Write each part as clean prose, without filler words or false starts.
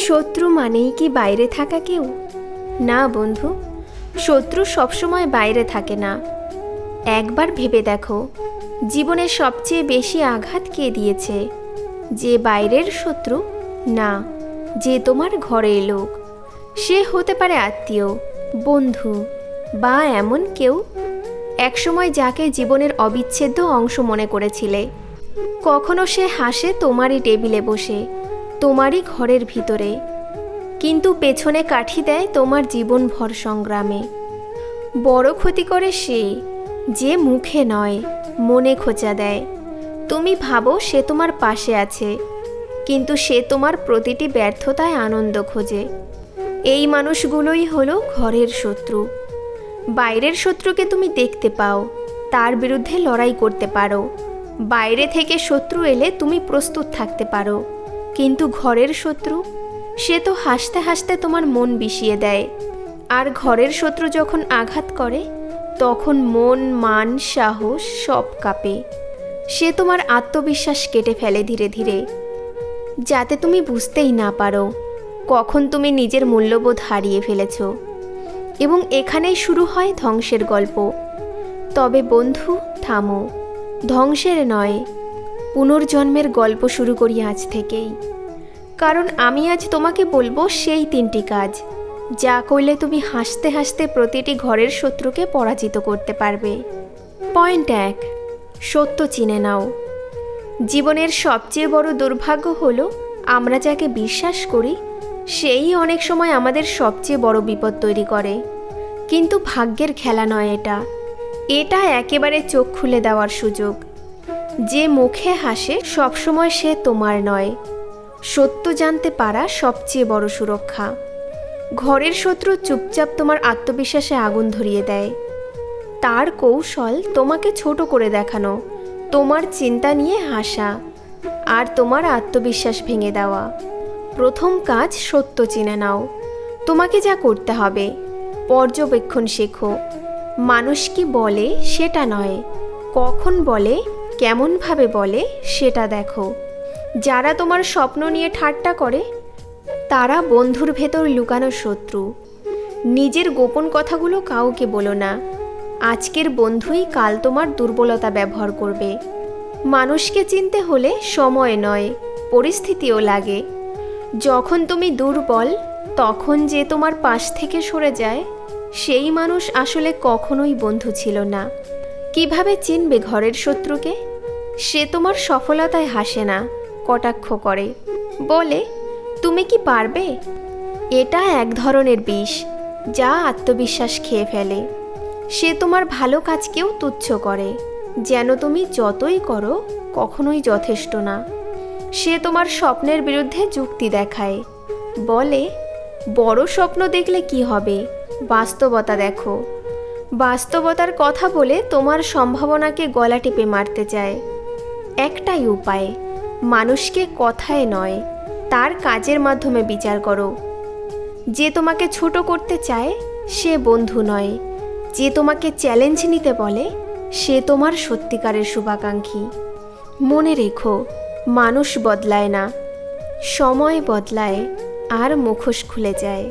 শত্রু মানেই কি বাইরে থাকা কেউ? না বন্ধু, শত্রু সবসময় বাইরে থাকে না। একবার ভেবে দেখো, জীবনে সবচেয়ে বেশি আঘাত কে দিয়েছে? যে বাইরের শত্রু না, যে তোমার ঘরের লোক। সে হতে পারে আত্মীয়, বন্ধু বা এমন কেউ একসময় যাকে জীবনের অবিচ্ছেদ্য অংশ মনে করেছিলে। কখনো সে হাসে তোমারই টেবিলে বসে, তোমারই ঘরের ভিতরে, কিন্তু পেছনে কাঠি দেয় তোমার জীবনভর সংগ্রামে। বড় ক্ষতি করে সে, যে মুখে নয় মনে খোঁচা দেয়। তুমি ভাবো সে তোমার পাশে আছে, কিন্তু সে তোমার প্রতিটি ব্যর্থতায় আনন্দ খোঁজে। এই মানুষগুলোই হলো ঘরের শত্রু। বাইরের শত্রুকে তুমি দেখতে পাও, তার বিরুদ্ধে লড়াই করতে পারো। বাইরে থেকে শত্রু এলে তুমি প্রস্তুত থাকতে পারো, কিন্তু ঘরের শত্রু, সে তো হাসতে হাসতে তোমার মন বিষিয়ে দেয়। আর ঘরের শত্রু যখন আঘাত করে, তখন মন, মান, সাহস সব কাঁপে। সে তোমার আত্মবিশ্বাস কেটে ফেলে ধীরে ধীরে, যাতে তুমি বুঝতেই না পারো কখন তুমি নিজের মূল্যবোধ হারিয়ে ফেলেছ। এবং এখানেই শুরু হয় ধ্বংসের গল্প। তবে বন্ধু, থামো, ধ্বংসের নয়, পুনর্জন্মের গল্প শুরু করি আজ থেকেই। কারণ আমি আজ তোমাকে বলবো সেই 3টি কাজ, যা করলে তুমি হাসতে হাসতে প্রতিটি ঘরের শত্রুকে পরাজিত করতে পারবে। পয়েন্ট 1, সত্য চিনে নাও। জীবনের সবচেয়ে বড় দুর্ভাগ্য হলো আমরা যাকে বিশ্বাস করি সেই অনেক সময় আমাদের সবচেয়ে বড় বিপদ তৈরি করে। কিন্তু ভাগ্যের খেলা নয় এটা, এটা একেবারে চোখ খুলে দেওয়ার সুযোগ। যে মুখে হাসে সবসময় সে তোমার নয়। সত্য জানতে পারা সবচেয়ে বড় সুরক্ষা। ঘরের শত্রু চুপচাপ তোমার আত্মবিশ্বাসে আগুন ধরিয়ে দেয়। তার কৌশল তোমাকে ছোট করে দেখানো, তোমার চিন্তা নিয়ে হাসা, আর তোমার আত্মবিশ্বাস ভেঙে দেওয়া। প্রথম কাজ, সত্য চিনে নাও। তোমাকে যা করতে হবে, পর্যবেক্ষণ শেখো। মানুষ কি বলে সেটা নয়, কখন বলে, কেমনভাবে বলে সেটা দেখো। যারা তোমার স্বপ্ন নিয়ে ঠাট্টা করে, তারা বন্ধুর ভেতর লুকানো শত্রু। নিজের গোপন কথাগুলো কাউকে বলো না। আজকের বন্ধুই কাল তোমার দুর্বলতা ব্যবহার করবে। মানুষকে চিনতে হলে সময় নয়, পরিস্থিতিও লাগে। যখন তুমি দুর্বল, তখন যে তোমার পাশ থেকে সরে যায়, সেই মানুষ আসলে কখনোই বন্ধু ছিল না। কিভাবে চিনবে ঘরের শত্রুকে? সে তোমার সফলতায় হাসে না, কটাক্ষ করে, বলে তুমি কি পারবে? এটা এক ধরনের বিষ, যা আত্মবিশ্বাস খেয়ে ফেলে। সে তোমার ভালো কাজকেও তুচ্ছ করে, যেন তুমি যতই করো কখনোই যথেষ্ট না। সে তোমার স্বপ্নের বিরুদ্ধে যুক্তি দেখায়, বলে বড় স্বপ্ন দেখলে কি হবে, বাস্তবতা দেখো। বাস্তবতার কথা বলে তোমার সম্ভাবনাকে গলা টিপে মারতে চায়। একটাই উপায়, মানুষকে কথায় নয়, তার কাজের মাধ্যমে বিচার করো। যে তোমাকে ছোট করতে চায় সে বন্ধু নয়, যে তোমাকে চ্যালেঞ্জ নিতে বলে সে তোমার সত্যিকারের শুভাকাঙ্ক্ষী। মনে রেখো, মানুষ বদলায় না, সময় বদলায় আর মুখোশ খুলে যায়।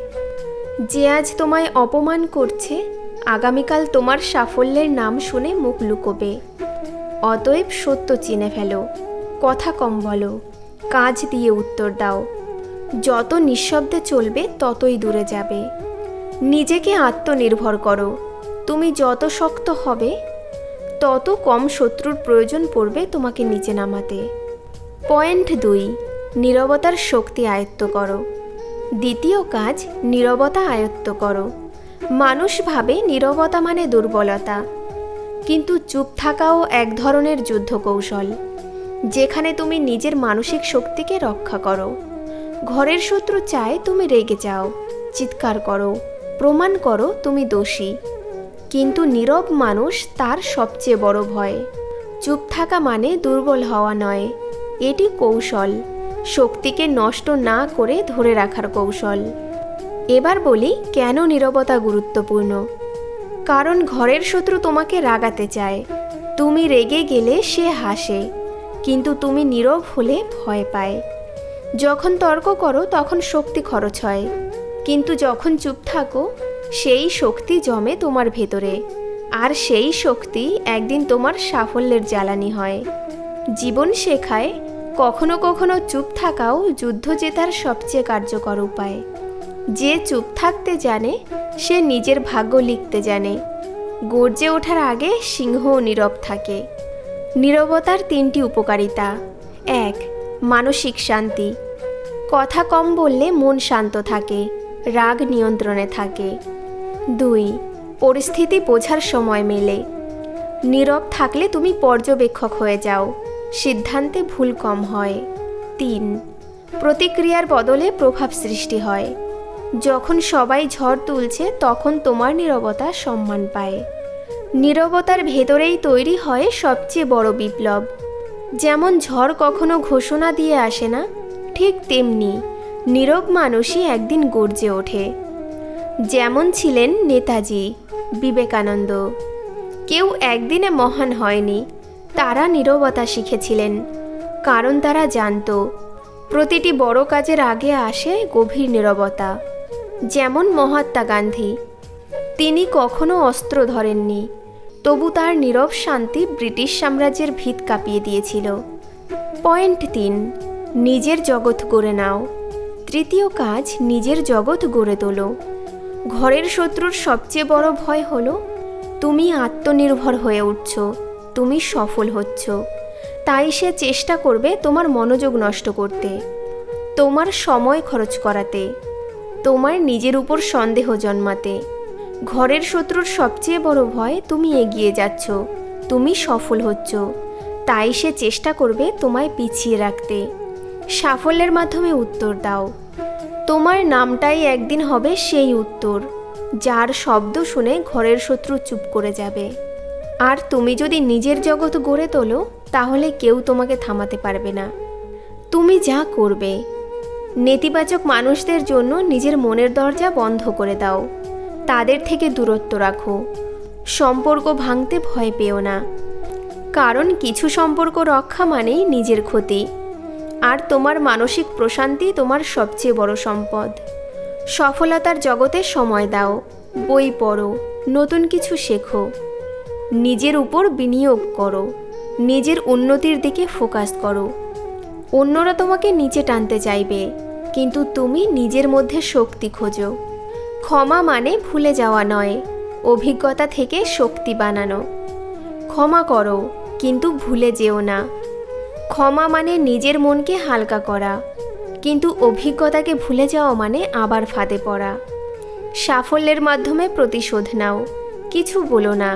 যে আজ তোমায় অপমান করছে, আগামীকাল তোমার সাফল্যের নাম শুনে মুখ লুকোবে। অতএব সত্য চিনে ফেলো, কথা কম বলো, কাজ দিয়ে উত্তর দাও। যত নিঃশব্দে চলবে ততই দূরে যাবে। নিজেকে আত্মনির্ভর করো। তুমি যত শক্ত হবে, তত কম শত্রুর প্রয়োজন পড়বে তোমাকে নিচে নামাতে। পয়েন্ট 2, নীরবতার শক্তি আয়ত্ত করো। দ্বিতীয় কাজ, নীরবতা আয়ত্ত করো। মানুষ ভাবে নীরবতা মানে দুর্বলতা, কিন্তু চুপ থাকাও এক ধরনের যুদ্ধ কৌশল, যেখানে তুমি নিজের মানসিক শক্তিকে রক্ষা করো। ঘরের শত্রু চায় তুমি রেগে যাও, চিৎকার করো, প্রমাণ করো তুমি দোষী। কিন্তু নীরব মানুষ, তার সবচেয়ে বড় ভয়। চুপ থাকা মানে দুর্বল হওয়া নয়, এটি কৌশল, শক্তিকে নষ্ট না করে ধরে রাখার কৌশল। এবার বলি কেন নীরবতা গুরুত্বপূর্ণ। কারণ ঘরের শত্রু তোমাকে রাগাতে চায়। তুমি রেগে গেলে সে হাসে, কিন্তু তুমি নীরব হলে ভয় পায়। যখন তর্ক করো তখন শক্তি খরচ হয়, কিন্তু যখন চুপ থাকো সেই শক্তি জমে তোমার ভেতরে, আর সেই শক্তি একদিন তোমার সাফল্যের জ্বালানি হয়। জীবন শেখায় কখনো কখনো চুপ থাকাও যুদ্ধ জেতার সবচেয়ে কার্যকর উপায়। যে চুপ থাকতে জানে সে নিজের ভাগ্য লিখতে জানে। গর্জে ওঠার আগে সিংহও নীরব থাকে। নীরবতার 3টি উপকারিতা। 1. মানসিক শান্তি। কথা কম বললে মন শান্ত থাকে, রাগ নিয়ন্ত্রণে থাকে। 2. পরিস্থিতি বোঝার সময় মেলে। নীরব থাকলে তুমি পর্যবেক্ষক হয়ে যাও, সিদ্ধান্তে ভুল কম হয়। 3. প্রতিক্রিয়ার বদলে প্রভাব সৃষ্টি হয়। যখন সবাই ঝড় তুলছে তখন তোমার নীরবতা সম্মান পায়। নীরবতার ভেতরেই তৈরি হয় সবচেয়ে বড় বিপ্লব। যেমন ঝড় কখনো ঘোষণা দিয়ে আসে না, ঠিক তেমনি নীরব মানুষই একদিন গর্জে ওঠে। যেমন ছিলেন নেতাজি, বিবেকানন্দ। কেউ একদিনে মহান হয়নি, তারা নীরবতা শিখেছিলেন, কারণ তারা জানত প্রতিটি বড় কাজের আগে আসে গভীর নীরবতা। যেমন মহাত্মা গান্ধী, তিনি কখনো অস্ত্র ধরেননি, তবু তার নীরব শান্তি ব্রিটিশ সাম্রাজ্যের ভিত কাঁপিয়ে দিয়েছিল। পয়েন্ট 3. নিজের জগৎ গড়ে নাও। তৃতীয় কাজ, নিজের জগৎ গড়ে তোলো। ঘরের শত্রুর সবচেয়ে বড় ভয় হলো তুমি আত্মনির্ভর হয়ে উঠছ, তুমি সফল হচ্ছ, তাই সে চেষ্টা করবে তোমার মনোযোগ নষ্ট করতে, তোমার সময় খরচ করাতে, তোমার নিজের উপর সন্দেহ জন্মাতে। ঘরের শত্রুর সবচেয়ে বড় ভয় তুমি এগিয়ে যাচ্ছ, তুমি সফল হচ্ছ, তাই সে চেষ্টা করবে তোমায় পিছিয়ে রাখতে। সাফল্যের মাধ্যমে উত্তর দাও। তোমার নামটাই একদিন হবে সেই উত্তর, যার শব্দ শুনে ঘরের শত্রু চুপ করে যাবে। আর তুমি যদি নিজের জগৎ গড়ে তোলো তাহলে কেউ তোমাকে থামাতে পারবে না। তুমি যা করবে, নেতিবাচক মানুষদের জন্য নিজের মনের দরজা বন্ধ করে দাও, তাদের থেকে দূরত্ব রাখো। সম্পর্ক ভাঙতে ভয় পেও না, কারণ কিছু সম্পর্ক রক্ষা মানেই নিজের ক্ষতি। আর তোমার মানসিক প্রশান্তি তোমার সবচেয়ে বড় সম্পদ। সফলতার জগতে সময় দাও, বই পড়ো, নতুন কিছু শেখো, নিজের উপর বিনিয়োগ করো, নিজের উন্নতির দিকে ফোকাস করো। অন্যরা তোমাকে নিচে টানতে চাইবে, কিন্তু তুমি নিজের মধ্যে শক্তি খোঁজো। ক্ষমা মানে ভুলে যাওয়া নয়, অভিজ্ঞতা থেকে শক্তি বানানো। ক্ষমা করো, কিন্তু ভুলে যেও না। ক্ষমা মানে নিজের মনকে হালকা করা, কিন্তু অভিজ্ঞতাকে ভুলে যাওয়া মানে আবার ফাঁদে পড়া। সাফল্যের মাধ্যমে প্রতিশোধ নাও, কিছু বলো না,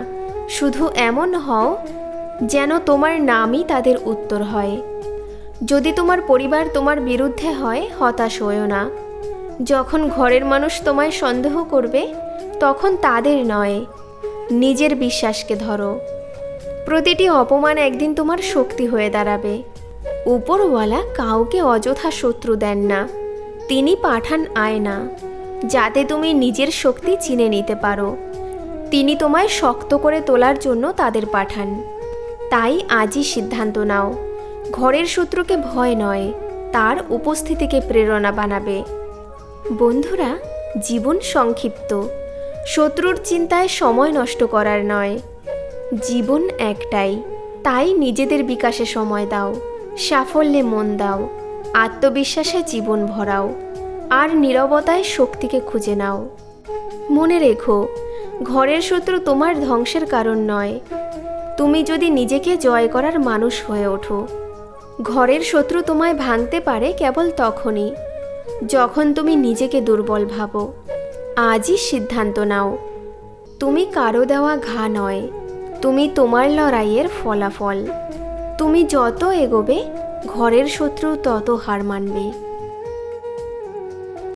শুধু এমন হও যেন তোমার নামই তাদের উত্তর হয়। যদি তোমার পরিবার তোমার বিরুদ্ধে হয়, হতাশ হয়ো না। যখন ঘরের মানুষ তোমায় সন্দেহ করবে তখন তাদের নয়, নিজের বিশ্বাসকে ধরো। প্রতিটি অপমান একদিন তোমার শক্তি হয়ে দাঁড়াবে। উপরওয়ালা কাউকে অযথা শত্রু দেন না, তিনি পাঠান আয়না, যাতে তুমি নিজের শক্তি চিনে নিতে পারো। তিনি তোমায় শক্ত করে তোলার জন্য তাদের পাঠান। তাই আজই সিদ্ধান্ত নাও, ঘরের শত্রুকে ভয় নয়, তার উপস্থিতিকে প্রেরণা বানাবে। বন্ধুরা, জীবন সংক্ষিপ্ত, শত্রুর চিন্তায় সময় নষ্ট করার নয়। জীবন একটাই, তাই নিজেদের বিকাশে সময় দাও, সাফল্যে মন দাও, আত্মবিশ্বাসে জীবন ভরাও, আর নীরবতায় শক্তিকে খুঁজে নাও। মনে রেখো, ঘরের শত্রু তোমার ধ্বংসের কারণ নয়, তুমি যদি নিজেকে জয় করার মানুষ হয়ে ওঠো। ঘরের শত্রু তোমায় ভাঙতে পারে কেবল তখনই যখন তুমি নিজেকে দুর্বল ভাবো। আজই সিদ্ধান্ত নাও, তুমি কারো দেওয়া ঘা নয়, তুমি তোমার লড়াইয়ের ফলাফল। তুমি যত এগোবে ঘরের শত্রু তত হার মানবে।